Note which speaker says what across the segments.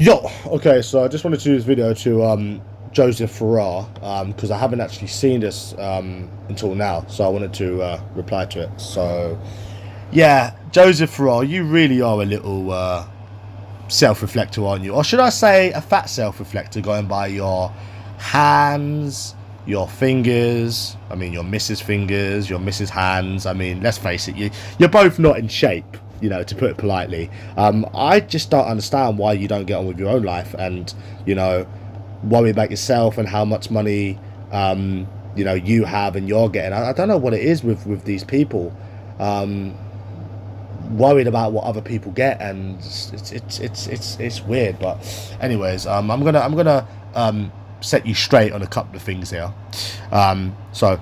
Speaker 1: Yo, okay, so I just wanted to do this video to Joseph Farrar because I haven't actually seen this until now, so I wanted to reply to it. So, yeah, Joseph Farrar, you really are a little self-reflector, aren't you? Or should I say a fat self-reflector, going by your hands, your fingers, I mean your missus fingers, your missus hands. I mean, let's face it, you're both not in shape, you know, to put it politely. I just don't understand why you don't get on with your own life and, you know, worry about yourself and how much money you know, you have and you're getting. I don't know what it is with these people. Worried about what other people get, and it's weird. But anyways, I'm gonna set you straight on a couple of things here. So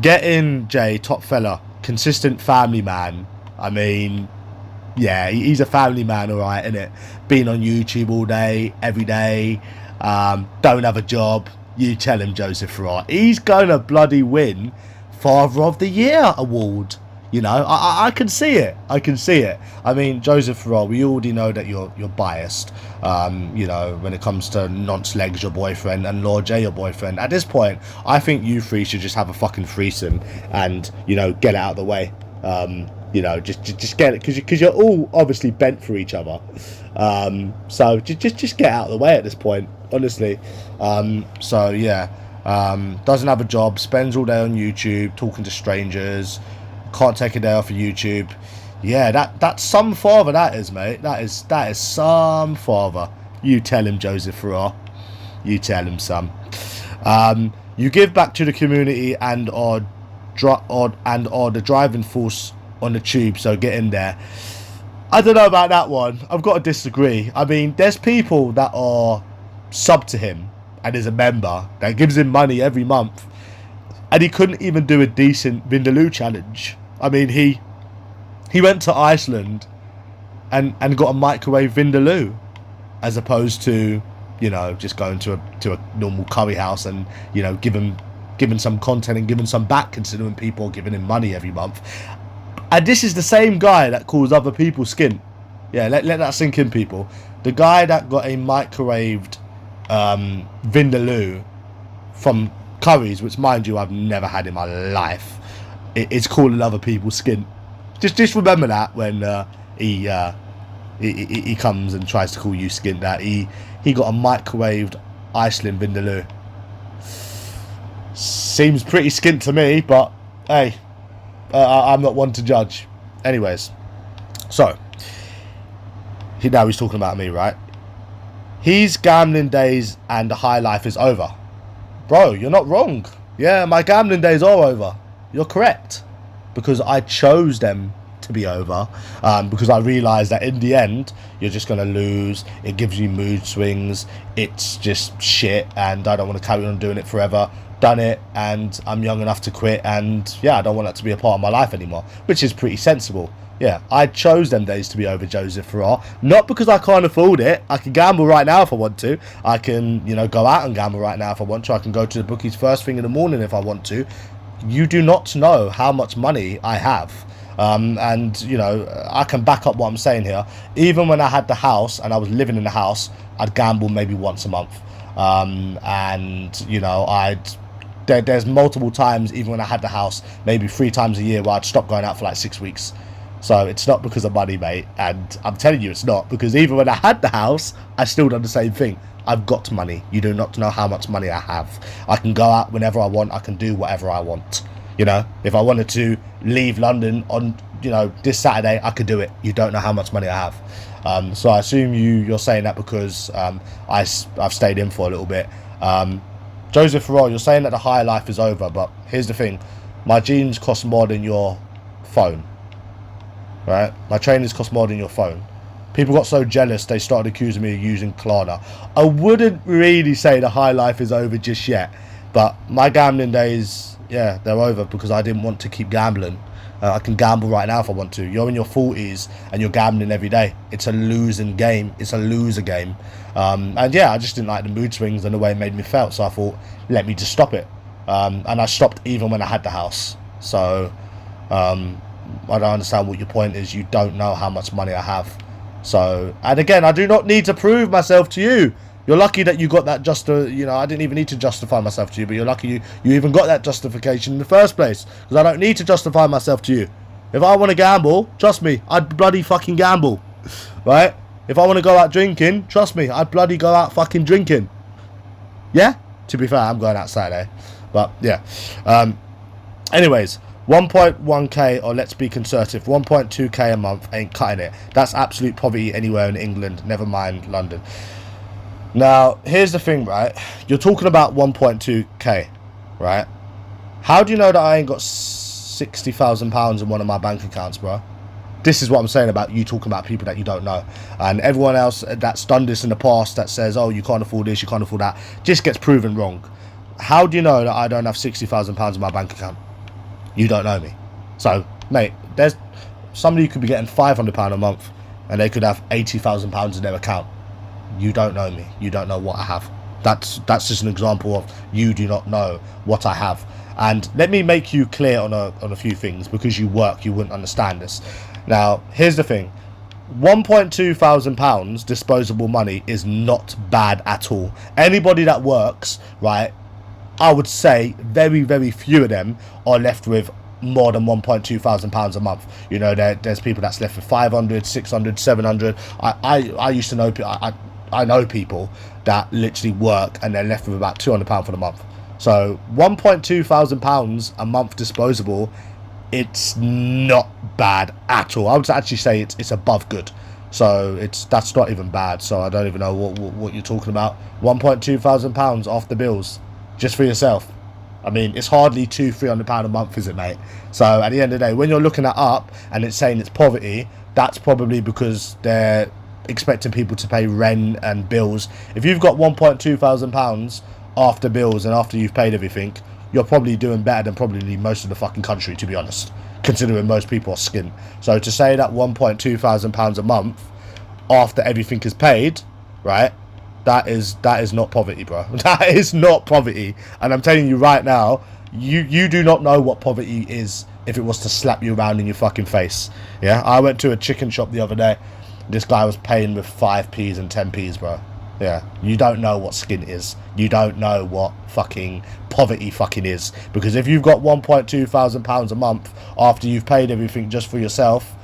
Speaker 1: get in, Jay, top fella, consistent family man. I mean, yeah, he's a family man, all right, innit? Been on YouTube all day, every day. Don't have a job. You tell him, Joseph Farrar, he's gonna bloody win Father of the Year award. You know, I can see it. I can see it. I mean, Joseph Farrar, we already know that you're biased. You know, when it comes to Nonce Legs, your boyfriend, and Lord J, your boyfriend. At this point, I think you three should just have a fucking threesome and, you know, get it out of the way. You know, just get it, because you're all obviously bent for each other. So just get out of the way at this point, honestly. So yeah, doesn't have a job, spends all day on YouTube talking to strangers. Can't take a day off of YouTube. Yeah, that's some father, that is, mate. That is some father. You tell him, Joseph Farrar. You tell him, son. You give back to the community and are the driving force on the tube, so get in there. I don't know about that one. I've got to disagree. I mean, there's people that are sub to him and is a member that gives him money every month, and he couldn't even do a decent Vindaloo challenge. I mean, he went to Iceland and got a microwave Vindaloo, as opposed to, you know, just going to a normal curry house and, you know, giving some content and giving some back, considering people are giving him money every month. And this is the same guy that calls other people skint. Yeah, let that sink in, people. The guy that got a microwaved Vindaloo from Curry's, which, mind you, I've never had in my life, it's calling other people skint. Just remember that when he comes and tries to call you skint, that he got a microwaved Iceland Vindaloo. Seems pretty skint to me, but hey, I'm not one to judge. Anyways, so now he's talking about me, right? His gambling days and the high life is over. Bro, you're not wrong. Yeah, my gambling days are over. You're correct, because I chose them to be over, because I realised that in the end you're just going to lose. It gives you mood swings. It's just shit, and I don't want to carry on doing it forever. Done it, and I'm young enough to quit, and yeah, I don't want that to be a part of my life anymore, which is pretty sensible. Yeah, I chose them days to be over, Joseph Farrar. Not because I can't afford it. I can gamble right now if I want to. I can, you know, go out and gamble right now if I want to. I can go to the bookies first thing in the morning if I want to. You do not know how much money I have. And, you know, I can back up what I'm saying here. Even when I had the house and I was living in the house, I'd gamble maybe once a month. And, you know, there's multiple times, even when I had the house, maybe 3 times a year, where I'd stop going out for like 6 weeks. So it's not because of money, mate. And I'm telling you, it's not, because even when I had the house, I still done the same thing. I've got money. You do not know how much money I have. I can go out whenever I want. I can do whatever I want. You know, if I wanted to leave London on, you know, this Saturday, I could do it. You don't know how much money I have. So I assume you're saying that because I've stayed in for a little bit. Joseph Farrar, you're saying that the high life is over, but here's the thing. My jeans cost more than your phone. Right? My trainers cost more than your phone. People got so jealous they started accusing me of using Klarna. I wouldn't really say the high life is over just yet, but my gambling days, yeah, they're over, because I didn't want to keep gambling. I can gamble right now if I want to. You're in your 40s and you're gambling every day. It's a losing game. It's a loser game. And yeah, I just didn't like the mood swings and the way it made me feel, so I thought, let me just stop it. And I stopped even when I had the house. So I don't understand what your point is. You don't know how much money I have. So, and again, I do not need to prove myself to you. You're lucky that you got that I didn't even need to justify myself to you, but you're lucky you even got that justification in the first place, because I don't need to justify myself to you. If I want to gamble, trust me, I'd bloody fucking gamble, right? If I want to go out drinking, trust me, I'd bloody go out fucking drinking. Yeah? To be fair, I'm going out Saturday, but yeah. Anyways, 1.1k, or let's be conservative, 1.2k a month ain't cutting it. That's absolute poverty anywhere in England, never mind London. Now, here's the thing, right? You're talking about 1.2k, right? How do you know that I ain't got £60,000 in one of my bank accounts, bro? This is what I'm saying about you talking about people that you don't know. And everyone else that's done this in the past that says, oh, you can't afford this, you can't afford that, just gets proven wrong. How do you know that I don't have £60,000 in my bank account? You don't know me. So, mate, there's somebody who could be getting £500 a month and they could have £80,000 in their account. You don't know me. You don't know what I have. That's just an example of you do not know what I have. And let me make you clear on a few things, because you work, you wouldn't understand this. Now, here's the thing. £1,200 disposable money is not bad at all. Anybody that works, right, I would say very, very few of them are left with more than £1,200 a month. You know, there's people that's left with 500, 600, 700. I used to know, I know people that literally work and they're left with about £200 for the month. So £1,200 a month disposable, it's not bad at all. I would actually say it's above good. So that's not even bad. So I don't even know what you're talking about. £1,200 off the bills just for yourself. I mean, it's hardly £200-300 a month, is it, mate? So at the end of the day, when you're looking that up and it's saying it's poverty, that's probably because they're expecting people to pay rent and bills. If you've got £1,200 after bills and after you've paid everything, you're probably doing better than probably most of the fucking country, to be honest, considering most people are skin. So to say that £1,200 a month after everything is paid, right, that is not poverty, bro. That is not poverty. And I'm telling you right now, you do not know what poverty is if it was to slap you around in your fucking face. Yeah, I went to a chicken shop the other day. This guy was paying with 5p's and 10p's, bro. Yeah, you don't know what skin is. You don't know what fucking poverty fucking is. Because if you've got £1,200 a month after you've paid everything just for yourself,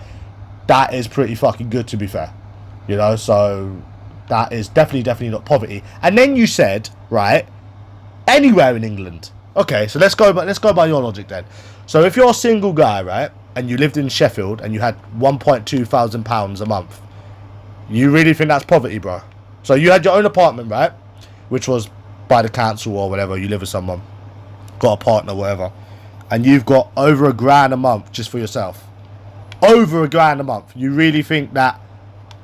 Speaker 1: that is pretty fucking good, to be fair. You know, so that is definitely not poverty. And then you said, right, anywhere in England. Okay, so let's go by your logic then. So if you're a single guy, right, and you lived in Sheffield and you had £1,200 a month, you really think that's poverty, bro? So you had your own apartment, right, which was by the council or whatever, you live with someone, got a partner, whatever, and you've got over £1,000 a month just for yourself. Over £1,000 a month. You really think that,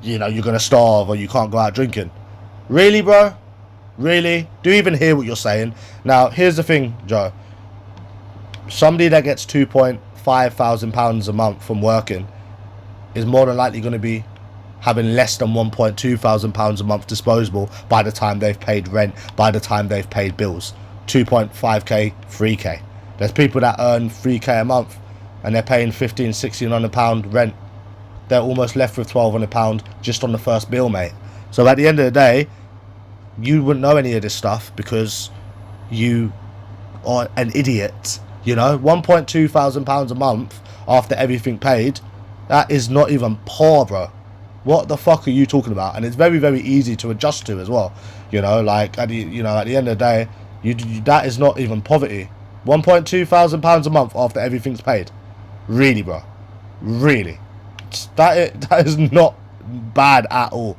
Speaker 1: you know, you're going to starve or you can't go out drinking? Really, bro? Really? Do you even hear what you're saying? Now, here's the thing, Joe. Somebody that gets £2,500 a month from working is more than likely going to be having less than £1,200 a month disposable by the time they've paid rent, by the time they've paid bills. 2.5k, 3k. There's people that earn 3k a month and they're paying £1,500-1,600 rent. They're almost left with £1,200 just on the first bill, mate. So at the end of the day, you wouldn't know any of this stuff because you are an idiot. You know, £1,200 a month after everything paid, that is not even poor, bro. What the fuck are you talking about? And it's very, very easy to adjust to as well. You know, like at the end of the day, that is not even poverty. £1,200 a month after everything's paid. Really, bro. Really. That is not bad at all.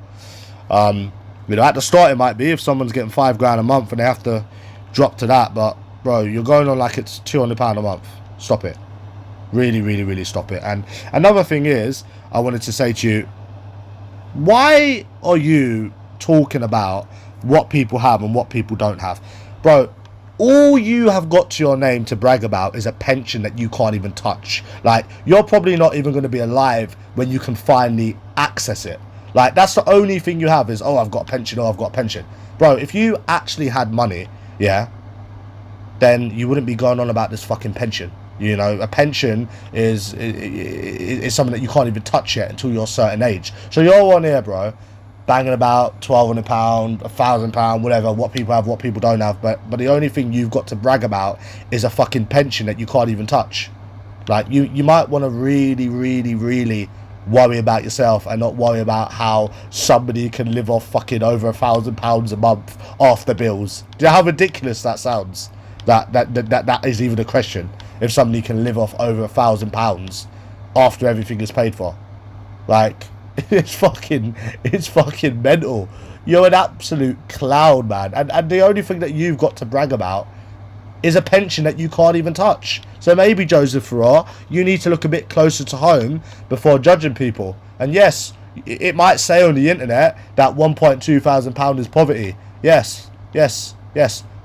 Speaker 1: You know, at the start it might be if someone's getting £5,000 a month and they have to drop to that, but bro, you're going on like it's £200 a month. Stop it. Really, really, really stop it. And another thing is, I wanted to say to you, why are you talking about what people have and what people don't have? Bro, all you have got to your name to brag about is a pension that you can't even touch. Like, you're probably not even going to be alive when you can finally access it. Like, that's the only thing you have is, oh, I've got a pension, oh, I've got a pension. Bro, if you actually had money, yeah, then you wouldn't be going on about this fucking pension. You know, a pension is something that you can't even touch yet until you're a certain age. So you're on here, bro, banging about £1,200, £1,000, whatever, what people have, what people don't have. But the only thing you've got to brag about is a fucking pension that you can't even touch. Like, you might want to really, really, really worry about yourself and not worry about how somebody can live off fucking over £1,000 a month after bills. Do you know how ridiculous that sounds? That is even a question. If somebody can live off over £1,000 after everything is paid for, like, it's fucking mental. You're an absolute clown, man. And the only thing that you've got to brag about is a pension that you can't even touch. So maybe, Joseph Farrar, you need to look a bit closer to home before judging people. And yes, it might say on the internet that £1,200 is poverty. Yes.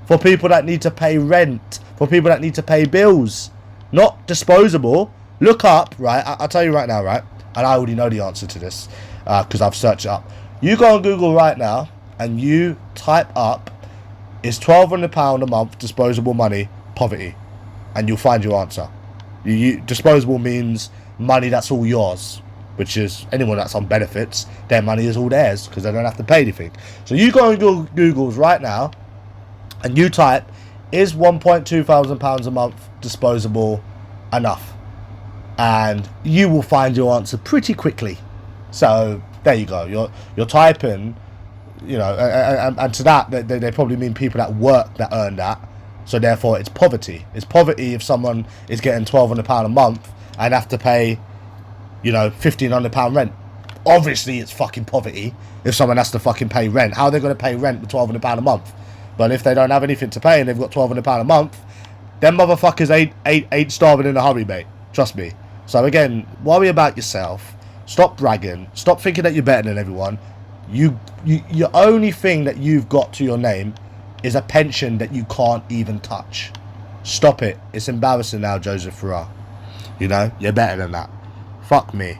Speaker 1: For people that need to pay rent, for people that need to pay bills, not disposable. Look up, right? I'll tell you right now, right? And I already know the answer to this because I've searched it up. You go on Google right now and you type up, is £1,200 a month disposable money poverty? And you'll find your answer. Disposable means money that's all yours, which is anyone that's on benefits, their money is all theirs because they don't have to pay anything. So you go on Google's right now and you type, is £1,200 a month disposable enough? And you will find your answer pretty quickly. So there you go. You're typing, you know, and to that they probably mean people that work that earn that. So therefore it's poverty. It's poverty if someone is getting £1,200 a month and have to pay, you know, £1,500 rent. Obviously it's fucking poverty if someone has to fucking pay rent. How are they going to pay rent with £1,200 a month? But if they don't have anything to pay and they've got £1,200 a month, them motherfuckers ain't starving in a hurry, mate. Trust me. So again, worry about yourself. Stop bragging. Stop thinking that you're better than everyone. Your only thing that you've got to your name is a pension that you can't even touch. Stop it. It's embarrassing now, Joseph Farrar. You know, you're better than that. Fuck me.